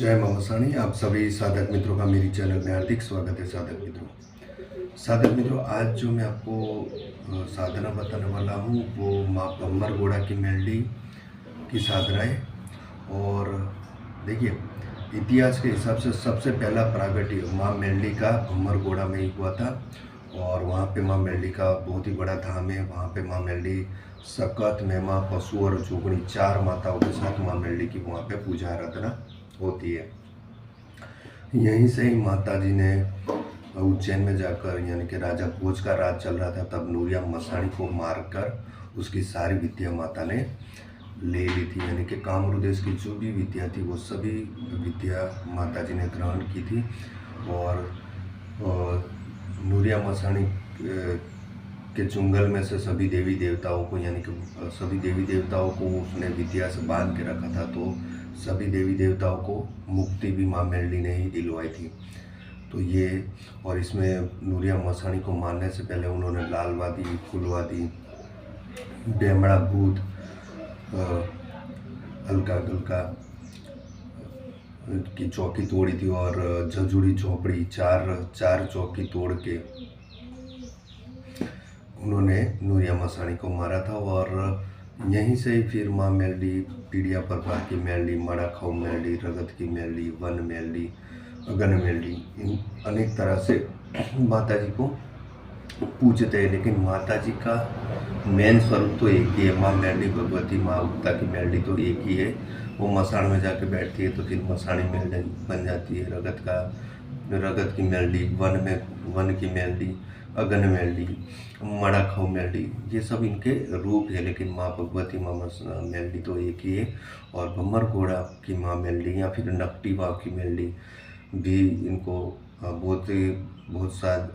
जय मां मसाणी। आप सभी साधक मित्रों का मेरी चैनल में हार्दिक स्वागत है। साधक मित्रों, आज जो मैं आपको साधना बताने वाला हूँ वो माँ भम्बर गोड़ा की मेलडी की साधना है। और देखिए, इतिहास के हिसाब से सबसे पहला प्रागट्य माँ मेलडी का भम्बर गोड़ा में ही हुआ था। और वहाँ पे माँ मेलडी का बहुत ही बड़ा धाम है। वहाँ पे माँ मेलडी सकत, मेमा, पशु और जोगणी 4 माताओं के साथ माँ मेलडी की वहाँ पे पूजा आराधना होती है। यहीं से ही माता जी ने उज्जैन में जाकर, यानी कि राजा भोज का राज चल रहा था तब, नूरिया मसाणी को मारकर उसकी सारी विद्या माता ने ले ली थी। यानी कि कामरू देश की जो भी विद्या थी वो सभी विद्या माता जी ने ग्रहण की थी। और नूरिया मसाणी के चुंगल में से सभी देवी देवताओं को, यानी कि सभी देवी देवताओं को उसने विद्या से बांध के रखा था। तो सभी देवी देवताओं को मुक्ति भी माँ मेलडी ने ही दिलवाई थी। तो ये, और इसमें नूरिया मसाणी को मारने से पहले उन्होंने लालवादी, फुलवादी, बेमड़ा भूत, अलका गलका की चौकी तोड़ी थी। और झजुड़ी झोपड़ी चार चौकी तोड़ के उन्होंने नूरिया मसाणी को मारा था। और यहीं से ही फिर माँ मेलडी, पीड़िया प्रकार की मेलडी, मड़ाखाऊ मेलडी, रगत की मेलडी, वन मेलडी, अगन मेलडी, इन अनेक तरह से माता जी को पूजते हैं। लेकिन माता जी का मेन स्वरूप तो एक ही है। माँ मेलडी भगवती, माँ उक्ता की मेलडी तो एक ही है। वो मसाण में जाके बैठती है तो फिर मसाणी मेलडी बन जाती है। रगत की मेलडी, वन की मेलडी, अगन मेलडी, मड़ाखाऊ मेलडी, ये सब इनके रूप है। लेकिन माँ भगवती, माँ मेलडी तो एक ही है। और भम्बर घोड़ा की माँ मेलडी या फिर नकटी वाव की मेलडी भी, इनको बहुत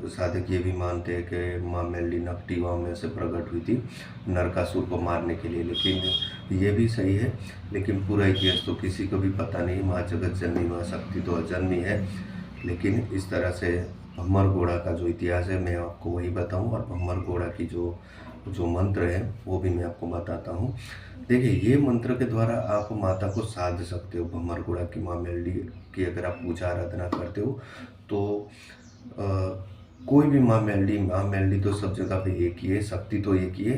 साधक ये भी मानते हैं कि माँ मेलडी नकटी वाव में से प्रकट हुई थी नरकासुर को मारने के लिए। लेकिन ये भी सही है, लेकिन पूरा इतिहास तो किसी को भी पता नहीं। माँ जगत जननी, माँ शक्ति तो अजन्मी है। लेकिन इस तरह से भम्बर घोड़ा का जो इतिहास है मैं आपको वही बताऊं। और भम्बर घोड़ा की जो मंत्र है वो भी मैं आपको बताता हूं। देखिए, ये मंत्र के द्वारा आप माता को साध सकते हो। भम्बर घोड़ा की माँ मेलडी की अगर आप पूजा आराधना करते हो तो कोई भी माँ मेलडी तो सब जगह पे एक ही है, शक्ति तो एक ही है।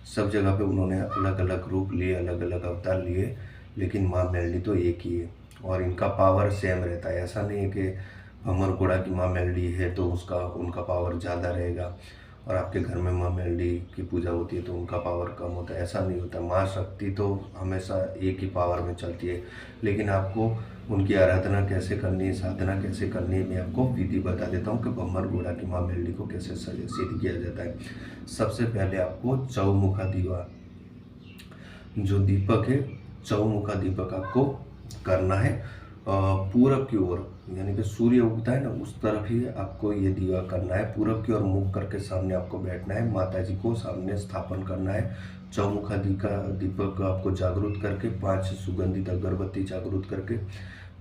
सब जगह पे उन्होंने अलग अलग रूप लिए, अलग अलग अवतार लिए, लेकिन माँ मेलडी तो एक ही है। और इनका पावर सेम रहता है। ऐसा नहीं है कि भम्बर घोड़ा की माँ मेलडी है तो उनका पावर ज़्यादा रहेगा, और आपके घर में माँ मेलडी की पूजा होती है तो उनका पावर कम होता है। ऐसा नहीं होता। माँ शक्ति तो हमेशा एक ही पावर में चलती है। लेकिन आपको उनकी आराधना कैसे करनी है, साधना कैसे करनी है, मैं आपको विधि बता देता हूँ कि भम्बर घोड़ा की माँ मेलडी को कैसे सिद्ध किया जाता है। सबसे पहले आपको चौमुखा दीवा, जो दीपक है, चौमुखा दीपक आपको करना है। पूरब की ओर, यानी कि सूर्य उगता है ना, उस तरफ ही आपको ये दीवा करना है। पूरब की ओर मुख करके सामने आपको बैठना है। माता जी को सामने स्थापन करना है। चौमुखा दीपक आपको जागरूक करके 5 सुगंधित अगरबत्ती जागरूक करके,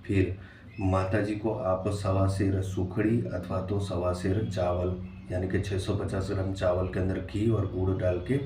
फिर माता जी को आप 1.25 सेर सुखड़ी अथवा तो 1.25 सेर चावल, यानी कि 650 ग्राम चावल के अंदर घी और गुड़ डाल के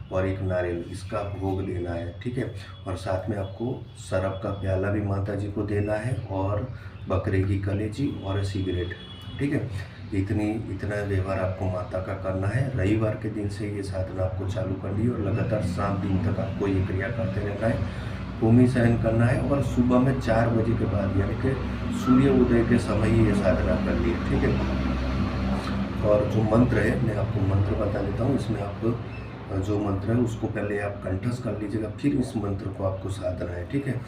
और एक नारियल, इसका भोग देना है। ठीक है। और साथ में आपको शराब का प्याला भी माता जी को देना है, और बकरे की कलेजी और सिगरेट। ठीक है। इतना व्यवहार आपको माता का करना है। रविवार के दिन से ये साधना आपको चालू करनी है और लगातार 7 दिन तक आपको ये क्रिया करते रहना है। भूमि शयन करना है और सुबह में 4 बजे के बाद, यानी कि सूर्य उदय के समय ही ये साधना करनी है। ठीक है। और जो मंत्र है, मैं आपको मंत्र बता देता हूँ। इसमें आप जो मंत्र है उसको पहले आप कंठस्थ कर लीजिएगा, फिर इस मंत्र को आपको साधना है। ठीक है।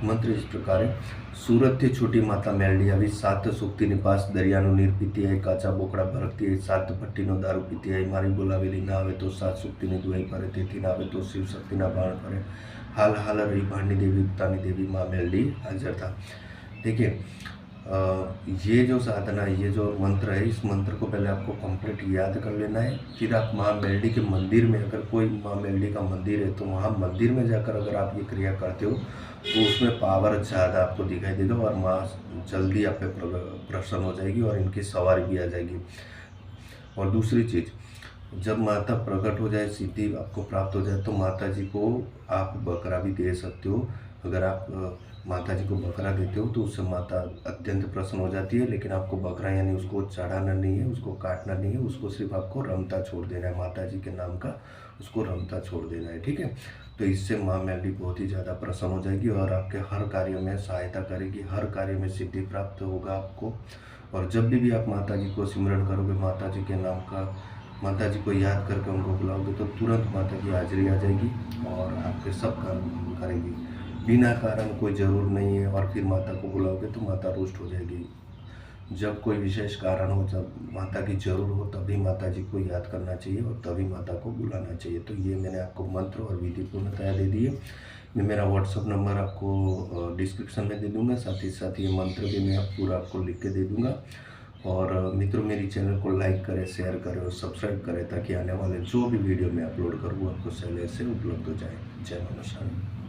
मंत्र इस प्रकार है। सूरत थी छोटी माता मेलडी આવી, 7 સુક્તિ નિપાસ દરિયાનું નીર પીતી આવી, કાચા બોકડા ભરકતી આવી, 7 ભટ્ટીનો દારૂ પીતી આવી, મારી બોલાવેલી ના આવે તો 7 સુક્તિની દુહાઈ કરે, તેથી ના આવે તો શિવ શક્તિના બાણ કરે, હાલ હાલ રહી ભાણની દેવી ઉક્તાની देवी माँ मेलडी हाजिर था। देखिए, ये जो साधना, ये जो मंत्र है, इस मंत्र को पहले आपको कंप्लीट याद कर लेना है। फिर आप माँ मेलडी के मंदिर में, अगर कोई माँ मेलडी का मंदिर है तो वहाँ मंदिर में जाकर अगर आप ये क्रिया करते हो तो उसमें पावर ज़्यादा आपको दिखाई देगा और माँ जल्दी आप पे प्रसन्न हो जाएगी और इनकी सवारी भी आ जाएगी। और दूसरी चीज़, जब माता प्रकट हो जाए, सिद्धि आपको प्राप्त हो जाए, तो माता जी को आप बकरा भी दे सकते हो। अगर आप माता जी को बकरा देते हो तो उससे माता अत्यंत प्रसन्न हो जाती है। लेकिन आपको बकरा यानी उसको चढ़ाना नहीं है, उसको काटना नहीं है, उसको सिर्फ आपको रमता छोड़ देना है, माता जी के नाम का उसको रमता छोड़ देना है, ठीक है। तो इससे माँ मेलडी बहुत ही ज़्यादा प्रसन्न हो जाएगी और आपके हर कार्य में सहायता करेगी, हर कार्य में सिद्धि प्राप्त होगा आपको। और जब भी आप माता जी को सिमरन करोगे, माता जी के नाम का, माता जी को याद करके उनको बुलाओगे, तो तुरंत माता की हाजिरी आ जाएगी और आपके सब काम करेगी। बिना कारण कोई ज़रूर नहीं है और फिर माता को बुलाओगे तो माता रुष्ट हो जाएगी। जब कोई विशेष कारण हो, जब माता की ज़रूर हो, तभी माता जी को याद करना चाहिए और तभी माता को बुलाना चाहिए। तो ये मैंने आपको मंत्र और विधि पूर्णतया दे दी है। मैं मेरा व्हाट्सअप नंबर आपको डिस्क्रिप्शन में दे दूँगा, साथ ही साथ ये मंत्र भी मैं पूरा आपको लिख के दे दूँगा। और मित्रों, मेरी चैनल को लाइक करें, शेयर करें और सब्सक्राइब करें ताकि आने वाले जो भी वीडियो मैं अपलोड करूँ आपको पहले से उपलब्ध हो जाए। जय मां शारदा।